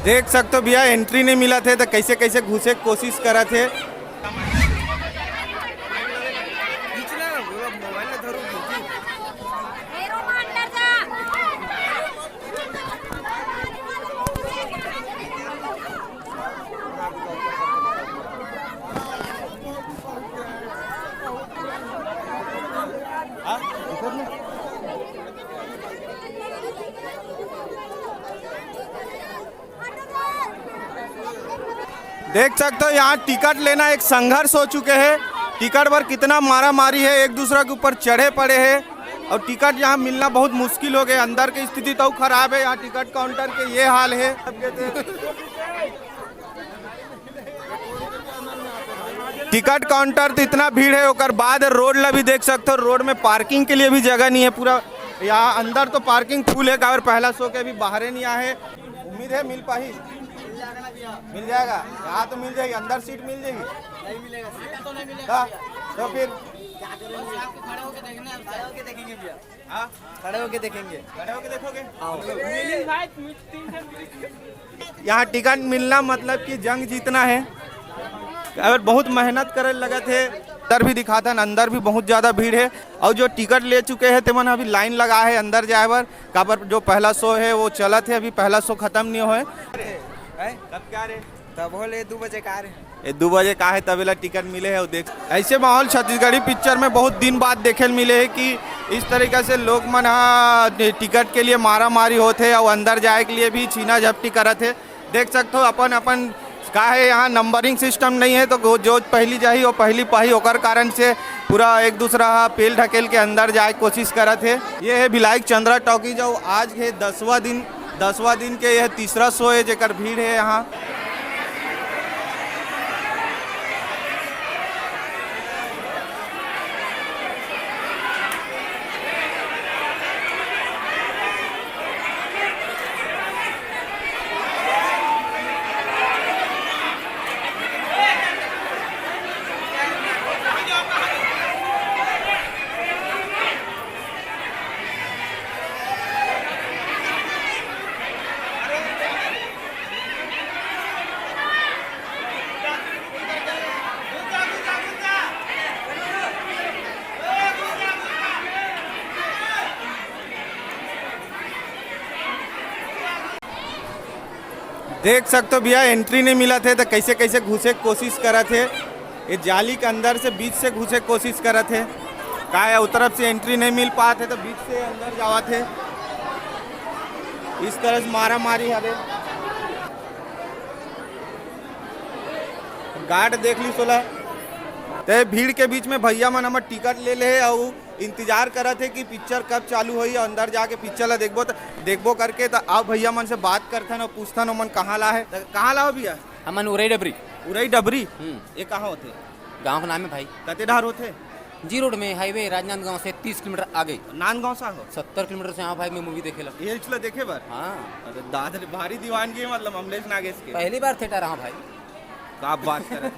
देख सकते हो भैया एंट्री नहीं मिला थे तो कैसे कैसे घुसे के कोशिश करा थे। देख सकते हो यहाँ टिकट लेना एक संघर्ष हो चुके हैं। टिकट पर कितना मारा मारी है, एक दूसरे के ऊपर चढ़े पड़े हैं और टिकट यहाँ मिलना बहुत मुश्किल हो गया। अंदर की स्थिति तो खराब है, यहाँ टिकट काउंटर के ये हाल है। टिकट काउंटर तो इतना भीड़ है, और बाद रोड ला भी देख सकते हो, रोड में पार्किंग के लिए भी जगह नहीं है। पूरा यहाँ अंदर तो पार्किंग फुल है और पहला शो के अभी बाहर नहीं आए। उम्मीद है मिल पाही, मिल जाएगा। यहाँ तो मिल जाएगी, अंदर सीट मिल जाएगी। नहीं मिलेगा, सीट तो नहीं मिलेगा। तो फिर खड़े होके देखेंगे भैया। हाँ खड़े होके देखेंगे, खड़े होके देखोगे। यहाँ टिकट मिलना मतलब कि जंग जीतना है। अगर बहुत मेहनत करे लगे थे। अंदर भी दिखाता, अंदर भी बहुत ज़्यादा भीड़ है और जो टिकट ले चुके हैं तेमन अभी लाइन लगा है अंदर जाए बर। का पर जो पहला शो है वो चला थे, अभी पहला शो खत्म नहीं हुआ है। कब क्या रे? तब बोले 2 बजे का रे। 2 बजे का है तबेला टिकट मिले है। देख ऐसे माहौल छत्तीसगढ़ी पिक्चर में बहुत दिन बाद देखे मिले है कि इस तरीके से लोग मन टिकट के लिए मारा मारी होते और अंदर जाए के लिए भी छीना झपटी करत है। देख सकते हो अपन अपन का है, यहाँ नंबरिंग सिस्टम नहीं है तो जो पहली जाही वो पहली पाही होकर कारण से पूरा एक दूसरा पेल ढकेल के अंदर जाए कोशिश करत है। ये है भिलाइक चंद्रा टॉकीज जो आज है 10वां दिन के यह तीसरा शो है जेकर भीड़ है यहाँ। देख सकते हो भैया एंट्री नहीं मिला थे तो कैसे कैसे घुसे कोशिश करा थे। ये जाली के अंदर से बीच से घुसे कोशिश करा थे। का है उस तरफ से एंट्री नहीं मिल पाते तो बीच से अंदर जावा थे। इस तरह से मारा मारी हवे। गार्ड देख ली सोला तो भीड़ के बीच में भैया मन हमार टिकट ले ले और इंतजार करा थे कि पिक्चर कब चालू हुई। अंदर जाके पिक्चर ला देखबो करके तो आप भैया मन से बात करथन और पूछथन मन कहाँ ला है। कहाँ ला हो भैया? हमन उरई डबरी। ये कहाँ होते? गांव का नाम है भाई। कते धार होते? जी रोड में हाईवे राजनांदगांव से 30 किलोमीटर आगे। नांदगांव सा हो 70 किलोमीटर से यहाँ भाई मैं मूवी देखेला। ये चला देखे बार? हाँ अरे दादर भारी दीवानगी है मतलब अमलेश नागेश के। पहली बार थिएटर रहा भाई। आप बात करें।